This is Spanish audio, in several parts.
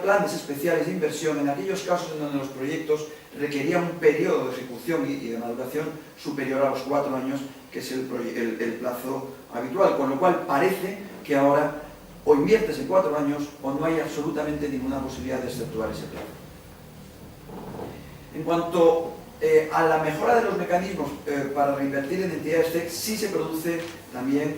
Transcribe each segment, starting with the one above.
planes especiales de inversión en aquellos casos en donde los proyectos requerían un periodo de ejecución y de maduración superior a los 4 años, que es el plazo habitual, con lo cual parece que ahora o inviertes en 4 años o no hay absolutamente ninguna posibilidad de exceptuar ese plazo. En cuanto a la mejora de los mecanismos para reinvertir en entidades CEC, sí se produce también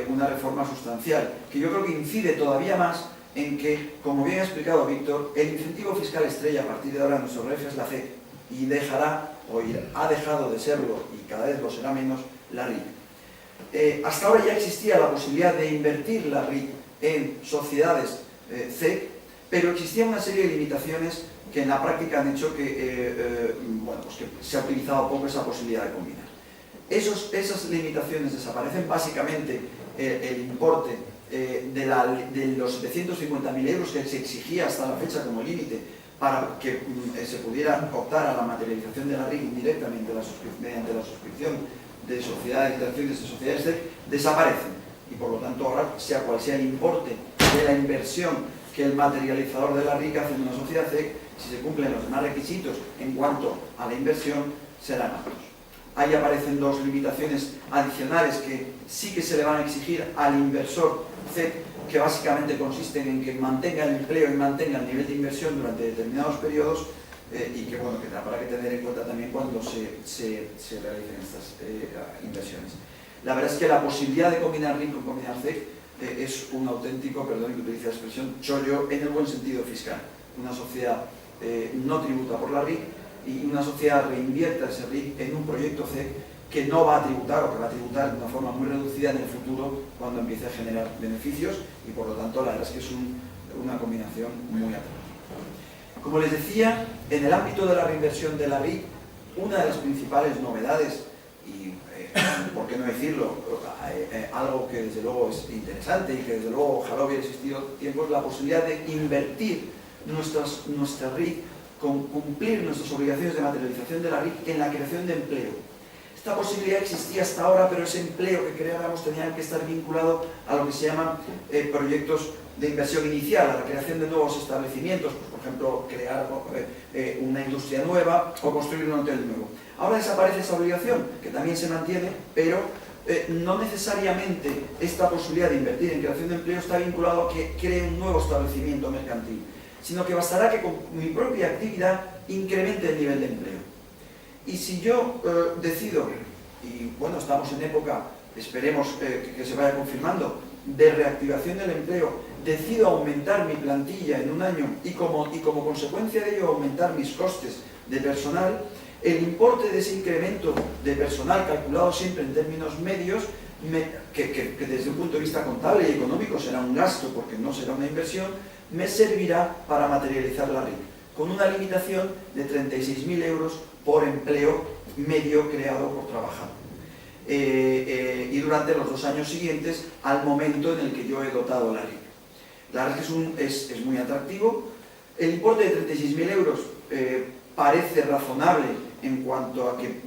una reforma sustancial, que yo creo que incide todavía más en que, como bien ha explicado Víctor, el incentivo fiscal estrella a partir de ahora en nuestro REF es la CEC, y dejará, o ha dejado de serlo, y cada vez lo será menos, la RIC. Hasta ahora ya existía la posibilidad de invertir la RIC en sociedades CEC, pero existía una serie de limitaciones que en la práctica han hecho que, que se ha utilizado poco esa posibilidad de combinar. Esas limitaciones desaparecen, básicamente el importe de los 750.000 euros que se exigía hasta la fecha como límite para que se pudiera optar a la materialización de la RIC indirectamente mediante la suscripción de sociedades de acciones de sociedades CEC, desaparecen, y por lo tanto ahora, sea cual sea el importe de la inversión que el materializador de la RIC hace en una sociedad CEC, si se cumplen los demás requisitos en cuanto a la inversión, serán aptos. Ahí aparecen dos limitaciones adicionales que sí que se le van a exigir al inversor CEC, que básicamente consisten en que mantenga el empleo y mantenga el nivel de inversión durante determinados periodos, y que, bueno, que habrá que tener en cuenta también cuando se realicen estas inversiones. La verdad es que la posibilidad de combinar RIC con combinar CEC es un auténtico, perdón que utilice la expresión, chollo en el buen sentido fiscal. Una sociedad no tributa por la RIC y una sociedad reinvierta ese RIC en un proyecto CEC que no va a tributar, o que va a tributar de una forma muy reducida en el futuro cuando empiece a generar beneficios, y por lo tanto la verdad es que es una combinación muy atractiva. Como les decía, en el ámbito de la reinversión de la RIC, una de las principales novedades, y por qué no decirlo, algo que desde luego es interesante y que desde luego ojalá hubiera existido tiempo, es la posibilidad de invertir nuestra RIC, con cumplir nuestras obligaciones de materialización de la RIC en la creación de empleo. Esta posibilidad existía hasta ahora, pero ese empleo que creáramos tenía que estar vinculado a lo que se llaman proyectos de inversión inicial, a la creación de nuevos establecimientos, pues, por ejemplo, crear una industria nueva o construir un hotel nuevo. Ahora desaparece esa obligación, que también se mantiene, pero no necesariamente esta posibilidad de invertir en creación de empleo está vinculado a que cree un nuevo establecimiento mercantil, sino que bastará que con mi propia actividad incremente el nivel de empleo. Y si yo decido, y bueno, estamos en época, esperemos que se vaya confirmando, de reactivación del empleo, decido aumentar mi plantilla en un año y como consecuencia de ello aumentar mis costes de personal, el importe de ese incremento de personal, calculado siempre en términos medios, que desde un punto de vista contable y económico será un gasto porque no será una inversión, me servirá para materializar la RIC, con una limitación de 36.000 euros por empleo medio creado por trabajador. Y durante los 2 años siguientes al momento en el que yo he dotado la RIC. La verdad es que es muy atractivo. El importe de 36.000 euros parece razonable en cuanto a que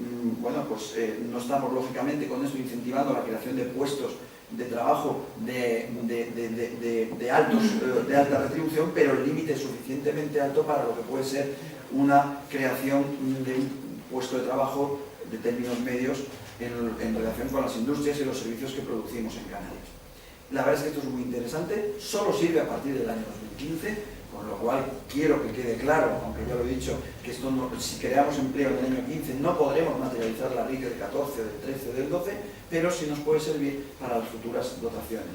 no estamos lógicamente con esto incentivando la creación de puestos de trabajo de alta retribución, pero el límite es suficientemente alto para lo que puede ser una creación de un puesto de trabajo de términos medios en relación con las industrias y los servicios que producimos en Canarias. La verdad es que esto es muy interesante, solo sirve a partir del año 2015, con lo cual quiero que quede claro, aunque ya lo he dicho, que esto si creamos empleo en el año 15 no podremos materializar la RIC del 14, del 13, del 12, pero sí nos puede servir para las futuras dotaciones.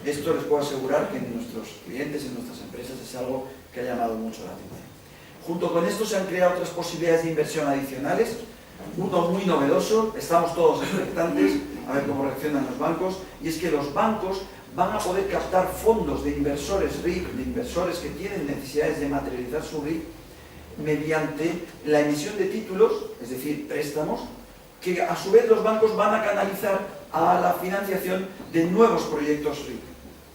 Esto les puedo asegurar que en nuestros clientes, en nuestras empresas, es algo que ha llamado mucho la atención. Junto con esto se han creado otras posibilidades de inversión adicionales, uno muy novedoso, estamos todos expectantes a ver cómo reaccionan los bancos, y es que los bancos van a poder captar fondos de inversores RIC, de inversores que tienen necesidades de materializar su RIC, mediante la emisión de títulos, es decir, préstamos, que a su vez los bancos van a canalizar a la financiación de nuevos proyectos RIC.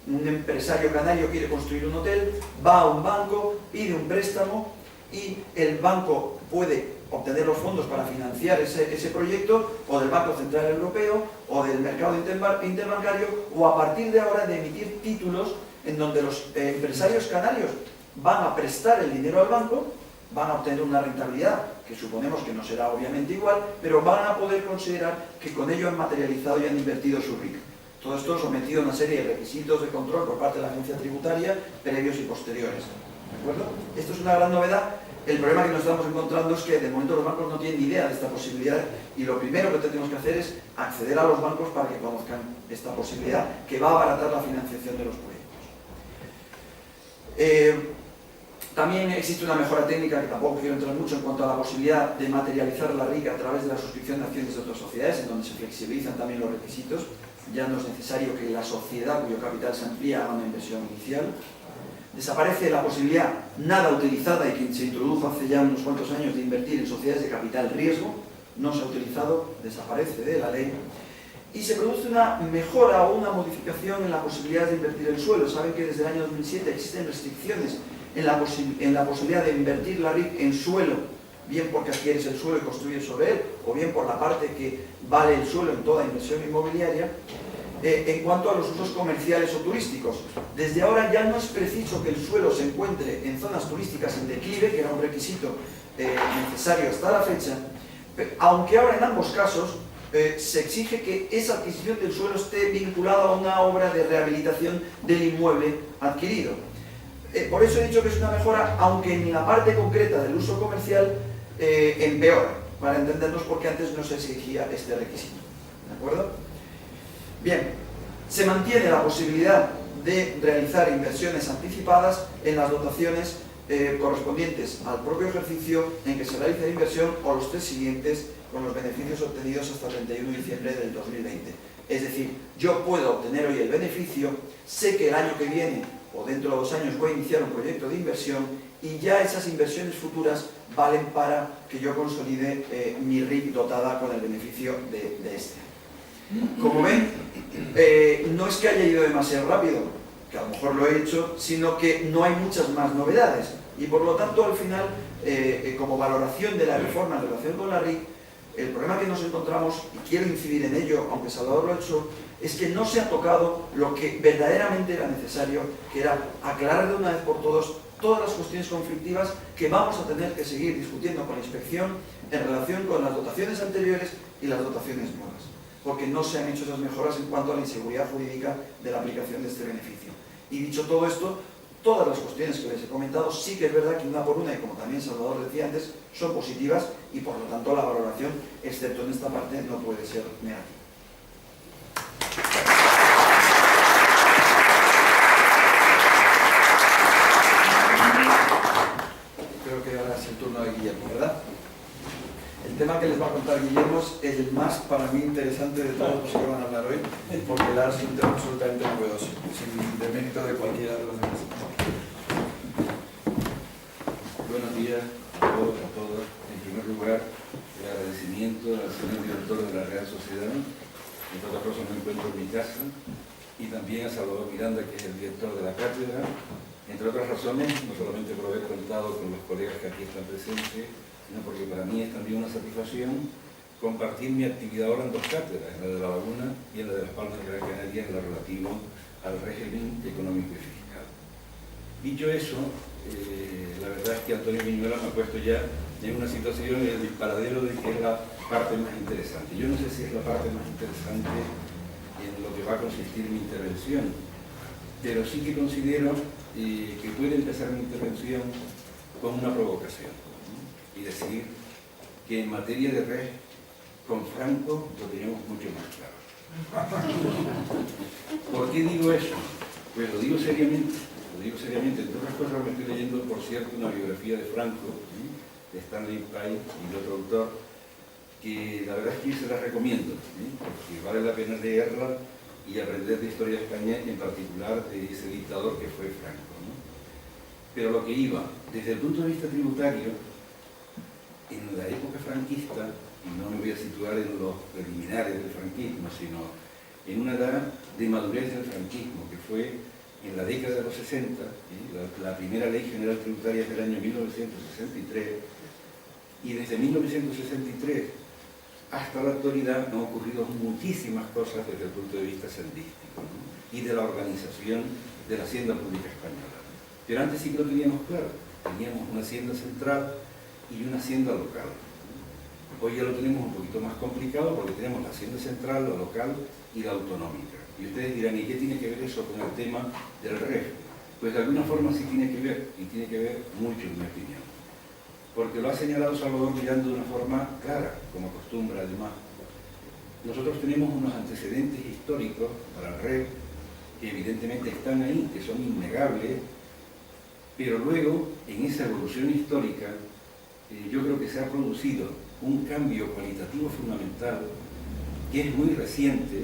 Un empresario canario quiere construir un hotel, va a un banco, pide un préstamo y el banco puede obtener los fondos para financiar ese proyecto, o del Banco Central Europeo, o del mercado interbancario, o a partir de ahora de emitir títulos en donde los empresarios canarios van a prestar el dinero al banco, van a obtener una rentabilidad que suponemos que no será obviamente igual, pero van a poder considerar que con ello han materializado y han invertido su RIC. Todo esto sometido a una serie de requisitos de control por parte de la agencia tributaria, previos y posteriores. ¿De acuerdo? Esto es una gran novedad. El problema que nos estamos encontrando es que de momento los bancos no tienen ni idea de esta posibilidad y lo primero que tenemos que hacer es acceder a los bancos para que conozcan esta posibilidad que va a abaratar la financiación de los proyectos. También existe una mejora técnica que tampoco quiero entrar mucho en cuanto a la posibilidad de materializar la RIC a través de la suscripción de acciones de otras sociedades, en donde se flexibilizan también los requisitos. Ya no es necesario que la sociedad cuyo capital se amplía haga una inversión inicial. Desaparece la posibilidad nada utilizada y que se introdujo hace ya unos cuantos años de invertir en sociedades de capital riesgo. No se ha utilizado, desaparece de la ley. Y se produce una mejora o una modificación en la posibilidad de invertir el suelo. Saben que desde el año 2007 existen restricciones en la posibilidad de invertir la RIC en suelo, bien porque adquieres el suelo y construyes sobre él, o bien por la parte que vale el suelo en toda inversión inmobiliaria. En cuanto a los usos comerciales o turísticos, desde ahora ya no es preciso que el suelo se encuentre en zonas turísticas en declive, que era un requisito necesario hasta la fecha, aunque ahora en ambos casos se exige que esa adquisición del suelo esté vinculada a una obra de rehabilitación del inmueble adquirido. Por eso he dicho que es una mejora, aunque en la parte concreta del uso comercial empeora, para entendernos, porque antes no se exigía este requisito. ¿De acuerdo? Bien, se mantiene la posibilidad de realizar inversiones anticipadas en las dotaciones correspondientes al propio ejercicio en que se realiza la inversión o los 3 siguientes con los beneficios obtenidos hasta el 31 de diciembre del 2020. Es decir, yo puedo obtener hoy el beneficio, sé que el año que viene o dentro de 2 años voy a iniciar un proyecto de inversión y ya esas inversiones futuras valen para que yo consolide mi RIC dotada con el beneficio de este. Como ven, no es que haya ido demasiado rápido, que a lo mejor lo he hecho, sino que no hay muchas más novedades y por lo tanto al final, como valoración de la reforma en relación con la RIC, el problema que nos encontramos, y quiero incidir en ello, aunque Salvador lo ha hecho, es que no se ha tocado lo que verdaderamente era necesario, que era aclarar de una vez por todas las cuestiones conflictivas que vamos a tener que seguir discutiendo con la inspección en relación con las dotaciones anteriores y las dotaciones nuevas, porque no se han hecho esas mejoras en cuanto a la inseguridad jurídica de la aplicación de este beneficio. Y dicho todo esto, todas las cuestiones que les he comentado sí que es verdad que una por una, y como también Salvador decía antes, son positivas y por lo tanto la valoración, excepto en esta parte, no puede ser negativa. Creo que ahora es el turno de Guillermo, ¿verdad? El tema que les va a contar Guillermo es el más, para mí, interesante de todos los que van a hablar hoy, porque el ARS es un tema absolutamente novedoso, sin demérito de cualquiera de los demás. Buenos días a todos, a todas. En primer lugar, el agradecimiento al señor director de la Real Sociedad, entre otras cosas me encuentro en mi casa, y también a Salvador Miranda, que es el director de la cátedra, entre otras razones, no solamente por haber contado con los colegas que aquí están presentes, sino porque para mí es también una satisfacción compartir mi actividad ahora en 2 cátedras, en la de La Laguna y en la de Las Palmas de Gran Canaria, en lo relativo al régimen económico y fiscal. Dicho eso, la verdad es que Antonio Viñuela me ha puesto ya en una situación, en el disparadero de que es la parte más interesante. Yo no sé si es la parte más interesante en lo que va a consistir mi intervención, pero sí que considero que puede empezar mi intervención con una provocación, ¿no? Y decir que en materia de red, con Franco lo teníamos mucho más claro. ¿Por qué digo eso? Pues lo digo seriamente, entre otras cosas me estoy leyendo, por cierto, una biografía de Franco, ¿sí?, de Stanley Pye y de otro autor, que la verdad es que yo se las recomiendo, ¿sí?, porque vale la pena leerla y aprender de historia de España, en particular de ese dictador que fue Franco, ¿no? Pero lo que iba, desde el punto de vista tributario, en la época franquista, y no me voy a situar en los preliminares del franquismo, sino en una edad de madurez del franquismo, que fue en la década de los 60, ¿sí?, la primera ley general tributaria es del año 1963, y desde 1963 hasta la actualidad han ocurrido muchísimas cosas desde el punto de vista sendístico, ¿no?, y de la organización de la Hacienda Pública Española. Pero antes sí que lo teníamos claro. Teníamos una hacienda central y una hacienda local. Hoy ya lo tenemos un poquito más complicado porque tenemos la hacienda central, la local y la autonómica. Y ustedes dirán, ¿y qué tiene que ver eso con el tema del REF? Pues de alguna forma sí tiene que ver, y tiene que ver mucho en mi opinión. Porque lo ha señalado Salvador Millán de una forma clara, como acostumbra además. Nosotros tenemos unos antecedentes históricos para el REF que evidentemente están ahí, que son innegables, pero luego, en esa evolución histórica, yo creo que se ha producido un cambio cualitativo fundamental que es muy reciente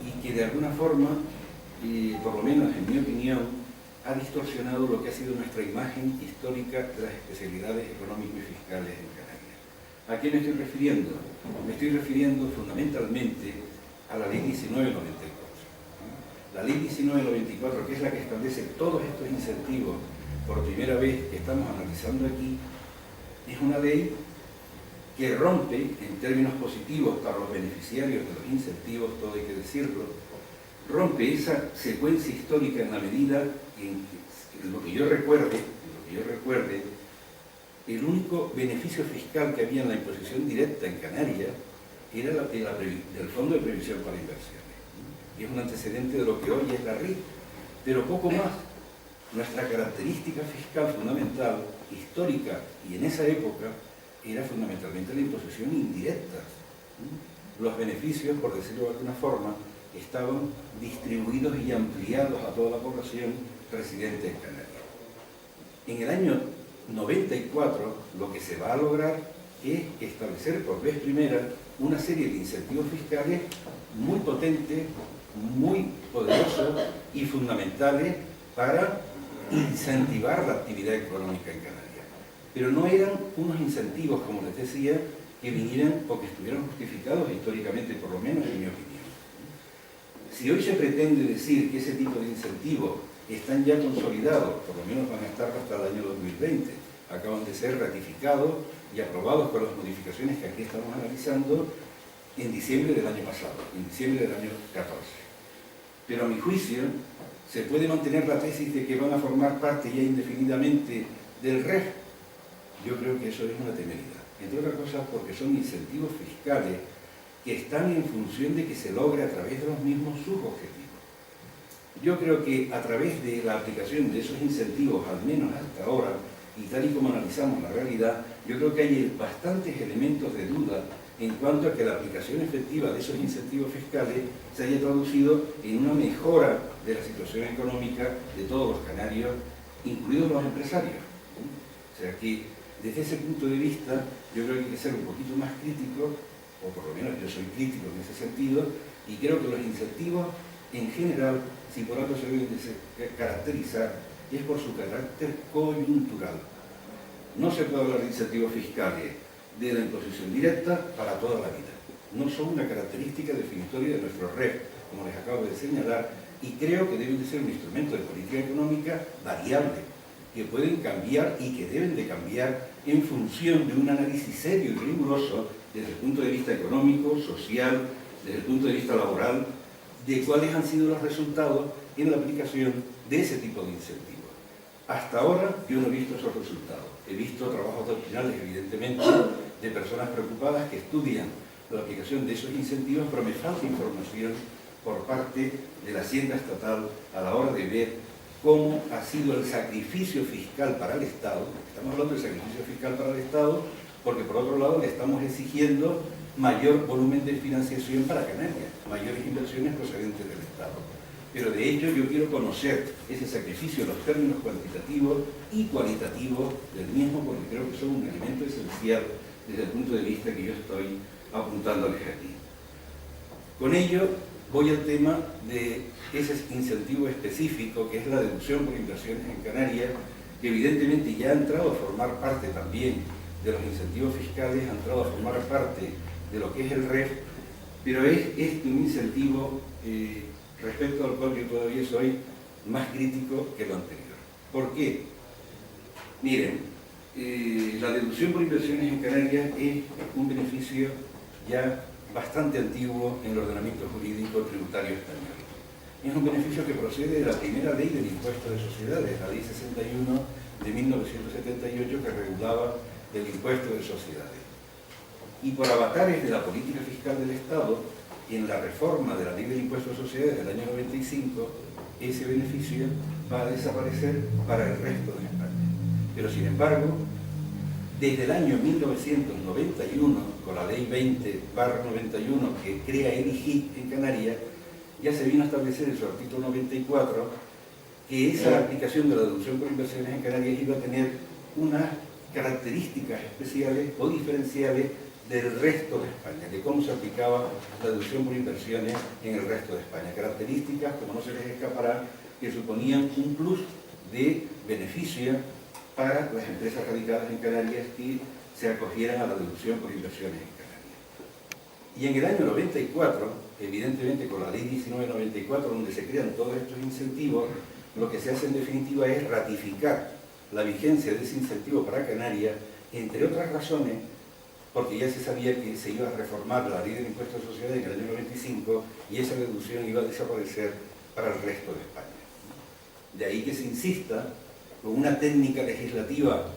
y que de alguna forma, por lo menos en mi opinión, ha distorsionado lo que ha sido nuestra imagen histórica de las especialidades económicas y fiscales en Canarias. ¿A qué me estoy refiriendo? Me estoy refiriendo fundamentalmente a la Ley 1994. La Ley 1994, que es la que establece todos estos incentivos por primera vez que estamos analizando aquí, es una ley que rompe, en términos positivos para los beneficiarios de los incentivos, todo hay que decirlo, rompe esa secuencia histórica en la medida en lo que yo recuerde, el único beneficio fiscal que había en la imposición directa en Canarias era del Fondo de Previsión para Inversiones. Y es un antecedente de lo que hoy es la RIC, pero poco más. Nuestra característica fiscal fundamental, histórica y en esa época, era fundamentalmente la imposición indirecta. Los beneficios, por decirlo de alguna forma, estaban distribuidos y ampliados a toda la población residente en Canarias. En el año 94 lo que se va a lograr es establecer por vez primera una serie de incentivos fiscales muy potentes, muy poderosos y fundamentales para incentivar la actividad económica en Canarias. Pero no eran unos incentivos, como les decía, que vinieran o que estuvieran justificados históricamente, por lo menos en mi opinión. Si hoy se pretende decir que ese tipo de incentivos están ya consolidados, por lo menos van a estar hasta el año 2020, acaban de ser ratificados y aprobados con las modificaciones que aquí estamos analizando en diciembre del año pasado, en diciembre del año 14. Pero a mi juicio se puede mantener la tesis de que van a formar parte ya indefinidamente del REF. Yo creo que eso es una temeridad, entre otras cosas porque son incentivos fiscales que están en función de que se logre a través de los mismos subobjetivos. Yo creo que a través de la aplicación de esos incentivos, al menos hasta ahora, y tal y como analizamos la realidad, yo creo que hay bastantes elementos de duda en cuanto a que la aplicación efectiva de esos incentivos fiscales se haya traducido en una mejora de la situación económica de todos los canarios, incluidos los empresarios. O sea que, desde ese punto de vista, yo creo que hay que ser un poquito más crítico, o por lo menos yo soy crítico en ese sentido, y creo que los incentivos, en general, si por algo se deben de caracterizar, es por su carácter coyuntural. No se puede hablar de incentivos fiscales de la imposición directa para toda la vida. No son una característica definitoria de nuestro REF, como les acabo de señalar, y creo que deben de ser un instrumento de política económica variable, que pueden cambiar y que deben de cambiar en función de un análisis serio y riguroso desde el punto de vista económico, social, desde el punto de vista laboral, de cuáles han sido los resultados en la aplicación de ese tipo de incentivos. Hasta ahora yo no he visto esos resultados. He visto trabajos doctrinales, evidentemente, de personas preocupadas que estudian la aplicación de esos incentivos, pero me falta información por parte de la Hacienda Estatal a la hora de ver cómo ha sido el sacrificio fiscal para el Estado. Estamos hablando del sacrificio fiscal para el Estado porque, por otro lado, le estamos exigiendo mayor volumen de financiación para Canarias, mayores inversiones procedentes del Estado. Pero de ello yo quiero conocer ese sacrificio en los términos cuantitativos y cualitativos del mismo, porque creo que son un elemento esencial desde el punto de vista que yo estoy apuntándoles aquí. Con ello voy al tema de ese incentivo específico que es la deducción por inversiones en Canarias, que evidentemente ya ha entrado a formar parte también de los incentivos fiscales, ha entrado a formar parte de lo que es el REF, pero es este un incentivo respecto al cual yo todavía soy más crítico que lo anterior. ¿Por qué? Miren, la deducción por inversiones en Canarias es un beneficio ya bastante antiguo en el ordenamiento jurídico tributario español. es un beneficio que procede de la primera ley del impuesto de sociedades, la ley 61 de 1978, que regulaba el impuesto de sociedades. Y por avatares de la política fiscal del Estado, en la reforma de la ley del impuesto de sociedades del año 95, ese beneficio va a desaparecer para el resto de España. Pero sin embargo, desde el año 1991, con la ley 20/91 que crea el IGIC en Canarias, ya se vino a establecer en su artículo 94 que esa aplicación de la deducción por inversiones en Canarias iba a tener unas características especiales o diferenciales del resto de España, de cómo se aplicaba la deducción por inversiones en el resto de España. Características, como no se les escapará, que suponían un plus de beneficio para las empresas radicadas en Canarias que se acogieran a la deducción por inversiones en Canarias. Y en el año 94, evidentemente con la ley 1994, donde se crean todos estos incentivos, lo que se hace en definitiva es ratificar la vigencia de ese incentivo para Canarias, entre otras razones, porque ya se sabía que se iba a reformar la ley del impuesto de sociedades en el año 95 y esa deducción iba a desaparecer para el resto de España. De ahí que se insista con una técnica legislativa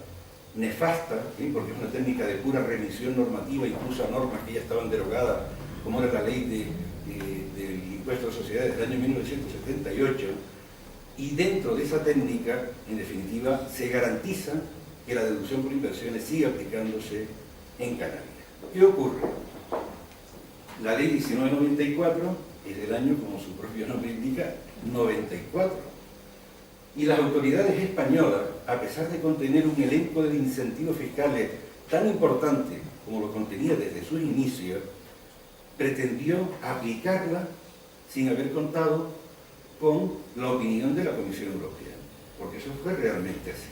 nefasta, ¿sí? Porque es una técnica de pura remisión normativa, incluso a normas que ya estaban derogadas, como era la ley del impuesto de sociedades del año 1978, y dentro de esa técnica, en definitiva, se garantiza que la deducción por inversiones sigue aplicándose en Canarias. ¿Qué ocurre? La ley 1994 es del año, como su propio nombre indica, 94. Y las autoridades españolas, a pesar de contener un elenco de incentivos fiscales tan importante como lo contenía desde sus inicios, pretendió aplicarla sin haber contado con la opinión de la Comisión Europea, porque eso fue realmente así.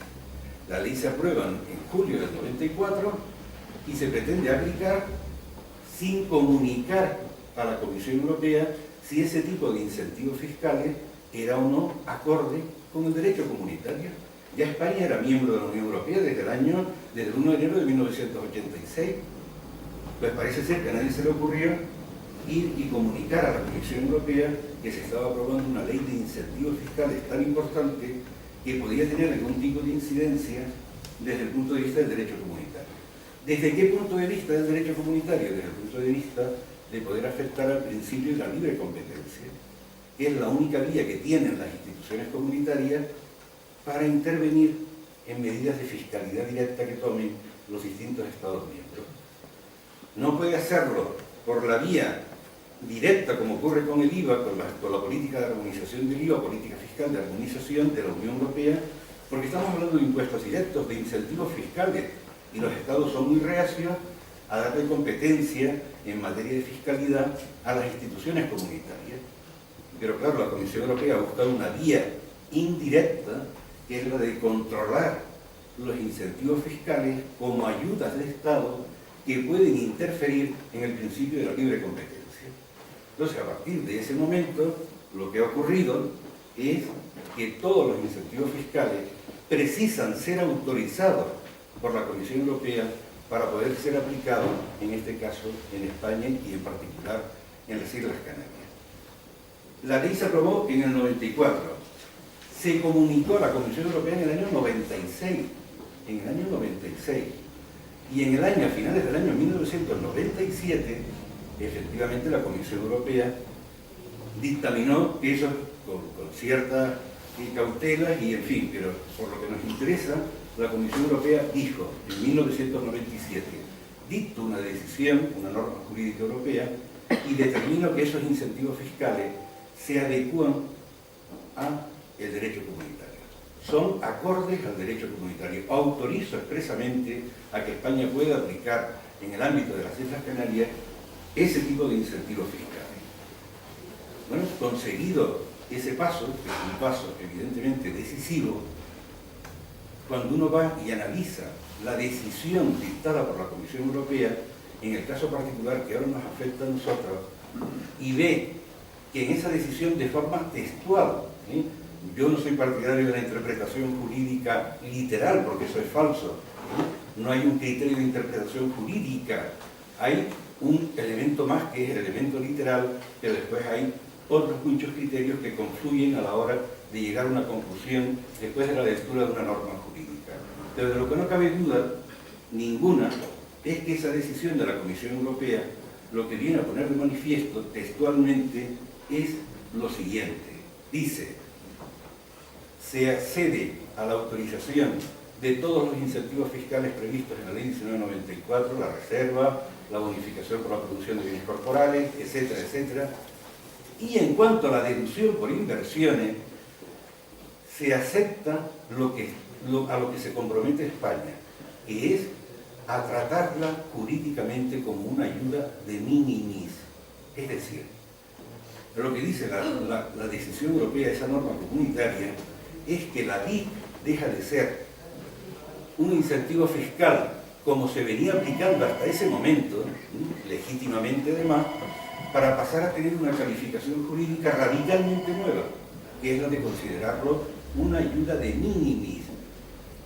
La ley se aprueba en julio del 94 y se pretende aplicar sin comunicar a la Comisión Europea si ese tipo de incentivos fiscales era o no acorde con el derecho comunitario. Ya España era miembro de la Unión Europea desde el 1 de enero de 1986. Pues parece ser que a nadie se le ocurrió ir y comunicar a la Comisión Europea que se estaba aprobando una ley de incentivos fiscales tan importante que podía tener algún tipo de incidencia desde el punto de vista del derecho comunitario. ¿Desde qué punto de vista del derecho comunitario? Desde el punto de vista de poder afectar al principio de la libre competencia, que es la única vía que tienen las instituciones comunitarias para intervenir en medidas de fiscalidad directa que tomen los distintos Estados miembros. No puede hacerlo por la vía directa, como ocurre con el IVA, con la política de armonización del IVA, política fiscal de armonización de la Unión Europea, porque estamos hablando de impuestos directos, de incentivos fiscales, y los Estados son muy reacios a darle competencia en materia de fiscalidad a las instituciones comunitarias. Pero claro, la Comisión Europea ha buscado una vía indirecta, que es la de controlar los incentivos fiscales como ayudas de Estado que pueden interferir en el principio de la libre competencia. Entonces, a partir de ese momento, lo que ha ocurrido es que todos los incentivos fiscales precisan ser autorizados por la Comisión Europea para poder ser aplicados, en este caso, en España y en particular en las Islas Canarias. La ley se aprobó en el 94. Se comunicó a la Comisión Europea en el año 96. En el año 96. Y en el año, a finales del año 1997, efectivamente la Comisión Europea dictaminó que eso con ciertas cautelas y en fin, pero por lo que nos interesa, la Comisión Europea dijo en 1997, dictó una decisión, una norma jurídica europea, y determinó que esos incentivos fiscales se adecúan al derecho comunitario. Son acordes al derecho comunitario. Autorizo expresamente a que España pueda aplicar en el ámbito de las Islas Canarias ese tipo de incentivos fiscales. Bueno, conseguido ese paso, que es un paso evidentemente decisivo, cuando uno va y analiza la decisión dictada por la Comisión Europea, en el caso particular que ahora nos afecta a nosotros, y ve que en esa decisión de forma textual, ¿sí? Yo no soy partidario de la interpretación jurídica literal, porque eso es falso, ¿sí? No hay un criterio de interpretación jurídica, hay un elemento más que es el elemento literal, pero después hay otros muchos criterios que confluyen a la hora de llegar a una conclusión después de la lectura de una norma jurídica. Pero de lo que no cabe duda ninguna es que esa decisión de la Comisión Europea lo que viene a poner de manifiesto textualmente es lo siguiente. Dice: se accede a la autorización de todos los incentivos fiscales previstos en la Ley 1994, la reserva, la bonificación por la producción de bienes corporales, etcétera, etcétera. Y en cuanto a la deducción por inversiones, se acepta a lo que se compromete España, que es a tratarla jurídicamente como una ayuda de minimis. Es decir, lo que dice la decisión europea, esa norma comunitaria, es que la DIC deja de ser un incentivo fiscal como se venía aplicando hasta ese momento, legítimamente además, para pasar a tener una calificación jurídica radicalmente nueva, que es la de considerarlo una ayuda de minimis.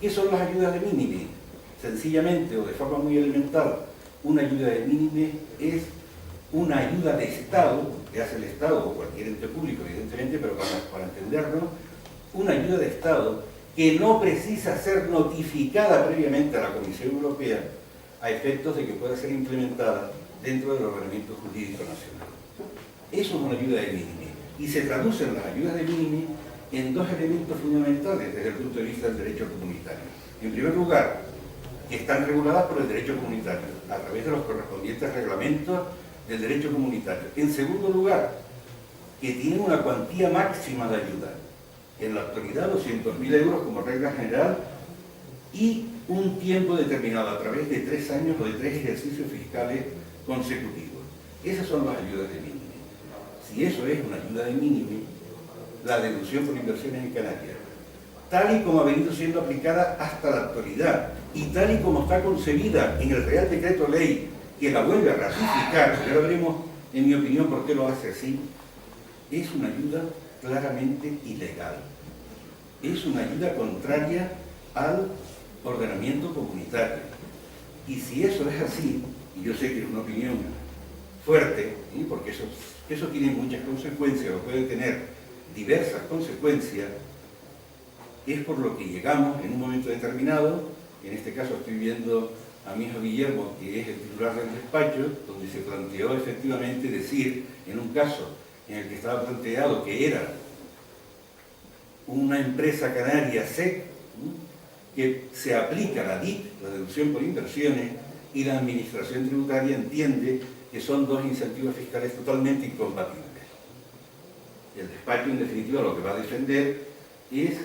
¿Qué son las ayudas de minimis? Sencillamente, o de forma muy elemental, una ayuda de minimis es una ayuda de Estado, que hace el Estado o cualquier ente público, evidentemente, pero para entenderlo, una ayuda de Estado que no precisa ser notificada previamente a la Comisión Europea a efectos de que pueda ser implementada dentro del ordenamiento jurídico nacional. Eso es una ayuda de minimis. Y se traducen las ayudas de minimis en dos elementos fundamentales desde el punto de vista del derecho comunitario. En primer lugar, que están reguladas por el derecho comunitario, a través de los correspondientes reglamentos del derecho comunitario. En segundo lugar, que tienen una cuantía máxima de ayuda. En la actualidad, 200.000 euros como regla general y un tiempo determinado a través de 3 años o de 3 ejercicios fiscales consecutivos. Esas son las ayudas de mínimo. Si eso es una ayuda de mínimo, la deducción por inversiones en Canarias, tal y como ha venido siendo aplicada hasta la actualidad y tal y como está concebida en el Real Decreto Ley, que la vuelve a ratificar, ya lo veremos en mi opinión por qué lo hace así, es una ayuda claramente ilegal. Es una ayuda contraria al ordenamiento comunitario. Y si eso es así, y yo sé que es una opinión fuerte, ¿sí? Porque eso tiene muchas consecuencias, o puede tener diversas consecuencias, es por lo que llegamos en un momento determinado. En este caso estoy viendo a mi hijo Guillermo, que es el titular del despacho, donde se planteó efectivamente decir, en un caso en el que estaba planteado que era una empresa canaria SEC, que se aplica la DIC, la deducción por inversiones, y la administración tributaria entiende que son dos incentivos fiscales totalmente incompatibles. El despacho, en definitiva, lo que va a defender es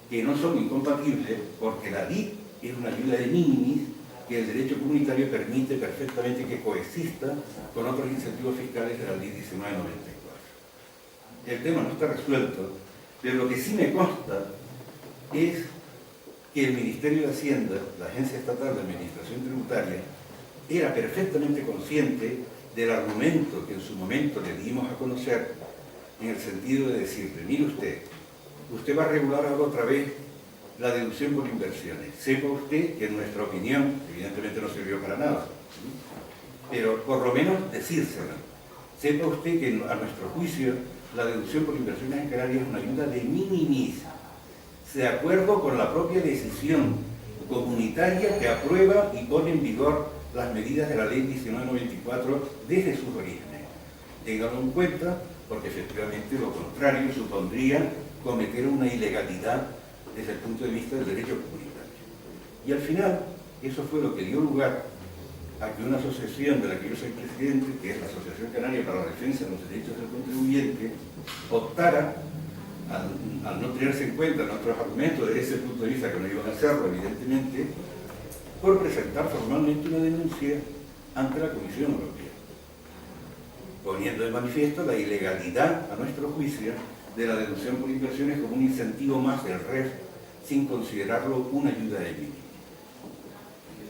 que no son incompatibles porque la DIC es una ayuda de minimis que el derecho comunitario permite perfectamente que coexista con otros incentivos fiscales de la Ley 1994. El tema no está resuelto, pero lo que sí me consta es que el Ministerio de Hacienda, la Agencia Estatal de Administración Tributaria, era perfectamente consciente del argumento que en su momento le dimos a conocer, en el sentido de decirle: mire usted va a regular ahora otra vez la deducción por inversiones. Sepa usted que en nuestra opinión, evidentemente no sirvió para nada, pero por lo menos decírsela. Sepa usted que a nuestro juicio la deducción por inversiones en Canarias es una ayuda de minimis, de acuerdo con la propia decisión comunitaria que aprueba y pone en vigor las medidas de la Ley 1994 desde sus orígenes. Ténganlo en cuenta, porque efectivamente lo contrario supondría cometer una ilegalidad desde el punto de vista del derecho comunitario. Y al final, eso fue lo que dio lugar a que una asociación de la que yo soy presidente, que es la Asociación Canaria para la Defensa de los Derechos del Contribuyente, optara, al no tenerse en cuenta nuestros argumentos desde ese punto de vista, que no iban a hacerlo evidentemente, por presentar formalmente una denuncia ante la Comisión Europea, poniendo de manifiesto la ilegalidad, a nuestro juicio, de la deducción por inversiones como un incentivo más del REF, sin considerarlo una ayuda de mínimo.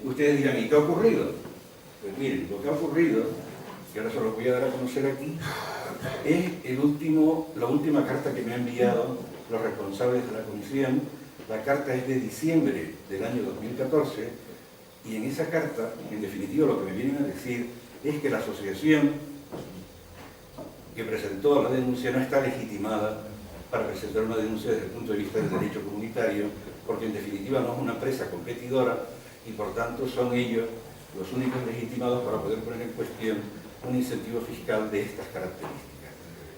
Ustedes dirán: ¿y qué ha ocurrido? Pues miren, lo que ha ocurrido, que ahora se lo voy a dar a conocer aquí, es la última carta que me han enviado los responsables de la comisión. La carta es de diciembre del año 2014, y en esa carta, en definitiva, lo que me vienen a decir es que la asociación que presentó la denuncia no está legitimada para presentar una denuncia desde el punto de vista del derecho comunitario, porque en definitiva no es una empresa competidora y por tanto son ellos los únicos legitimados para poder poner en cuestión un incentivo fiscal de estas características.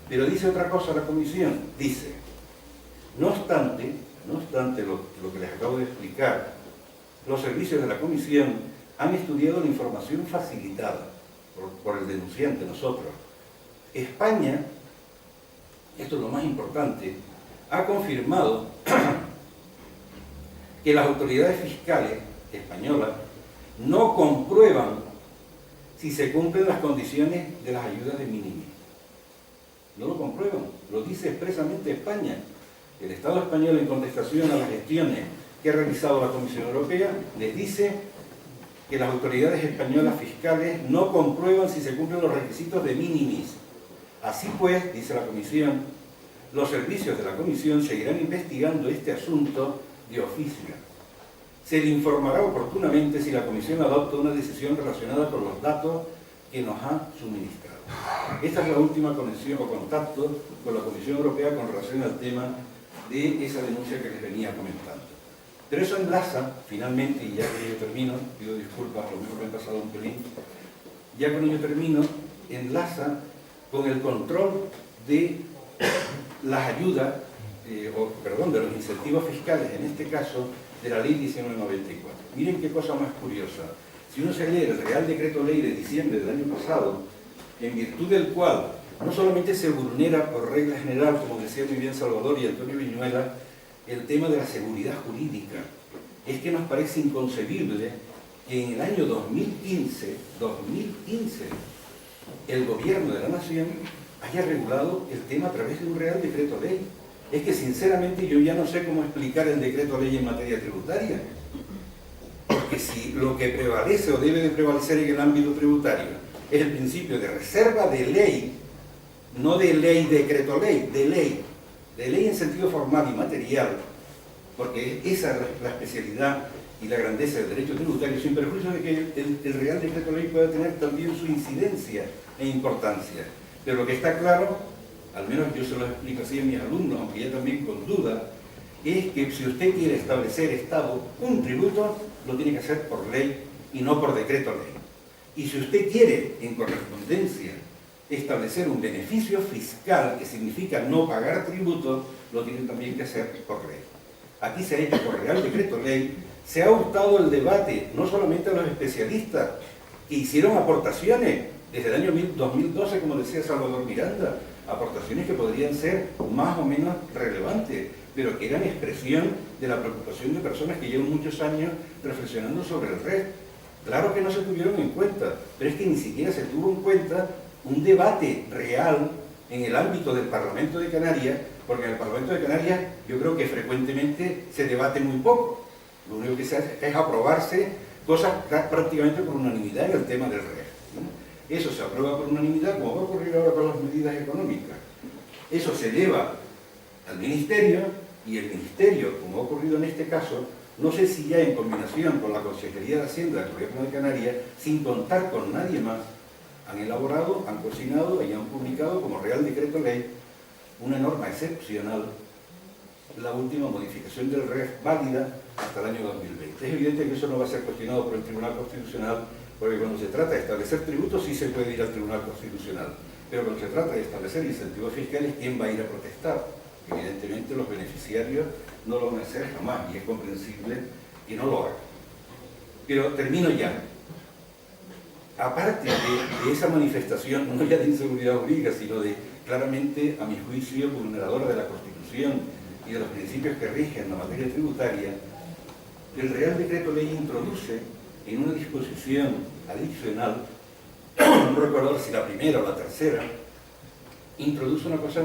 Pero dice otra cosa la Comisión, dice, no obstante lo que les acabo de explicar, los servicios de la Comisión han estudiado la información facilitada por el denunciante, nosotros. España, esto es lo más importante, ha confirmado que las autoridades fiscales españolas no comprueban si se cumplen las condiciones de las ayudas de minimis. No lo comprueban, lo dice expresamente España. El Estado español, en contestación a las gestiones que ha realizado la Comisión Europea, les dice que las autoridades españolas fiscales no comprueban si se cumplen los requisitos de minimis. Así pues, dice la Comisión, los servicios de la Comisión seguirán investigando este asunto de oficio. Se le informará oportunamente si la Comisión adopta una decisión relacionada con los datos que nos ha suministrado. Esta es la última conexión o contacto con la Comisión Europea con relación al tema de esa denuncia que les venía comentando. Pero eso enlaza, finalmente, y ya que yo termino, pido disculpas, a lo mejor me he pasado un pelín, ya con ello termino, enlaza con el control de las ayudas, de los incentivos fiscales, en este caso, de la Ley 1994. Miren qué cosa más curiosa. Si uno se lee el Real Decreto Ley de diciembre del año pasado, en virtud del cual no solamente se vulnera por regla general, como decía muy bien Salvador y Antonio Viñuela, el tema de la seguridad jurídica, es que nos parece inconcebible que en el año 2015, el Gobierno de la Nación haya regulado el tema a través de un Real Decreto Ley. Es que sinceramente yo ya no sé cómo explicar el Decreto Ley en materia tributaria. Porque si lo que prevalece o debe de prevalecer en el ámbito tributario es el principio de reserva de ley, no de ley, decreto ley, de ley en sentido formal y material, porque esa es la especialidad y la grandeza del derecho tributario, sin perjuicio de que el Real Decreto Ley pueda tener también su incidencia e importancia. Pero lo que está claro, al menos yo se lo explico así a mis alumnos, aunque ya también con duda, es que si usted quiere establecer, Estado, un tributo, lo tiene que hacer por ley y no por decreto ley. Y si usted quiere, en correspondencia, establecer un beneficio fiscal, que significa no pagar tributo, lo tiene también que hacer por ley. Aquí se ha hecho por Real Decreto Ley, se ha hurtado el debate, no solamente a los especialistas, que hicieron aportaciones desde el año 2012, como decía Salvador Miranda, aportaciones que podrían ser más o menos relevantes, pero que eran expresión de la preocupación de personas que llevan muchos años reflexionando sobre el REF. Claro que no se tuvieron en cuenta, pero es que ni siquiera se tuvo en cuenta un debate real en el ámbito del Parlamento de Canarias, porque en el Parlamento de Canarias yo creo que frecuentemente se debate muy poco. Lo único que se hace es aprobarse cosas prácticamente por unanimidad en el tema del REF. Eso se aprueba por unanimidad, como va a ocurrir ahora con las medidas económicas. Eso se lleva al Ministerio, y el Ministerio, como ha ocurrido en este caso, no sé si ya en combinación con la Consejería de Hacienda del Gobierno de Canarias, sin contar con nadie más, han elaborado, han cocinado y han publicado como Real Decreto Ley una norma excepcional, la última modificación del REF válida hasta el año 2020. Es evidente que eso no va a ser cuestionado por el Tribunal Constitucional, porque cuando se trata de establecer tributos sí se puede ir al Tribunal Constitucional, pero cuando se trata de establecer incentivos fiscales, ¿quién va a ir a protestar? Evidentemente los beneficiarios no lo van a hacer jamás, y es comprensible que no lo hagan. Pero termino ya. Aparte de esa manifestación, no ya de inseguridad jurídica, sino de claramente, a mi juicio, vulneradora de la Constitución y de los principios que rigen la materia tributaria, el Real Decreto Ley introduce en una disposición adicional, no recuerdo si la primera o la tercera, introduce una cosa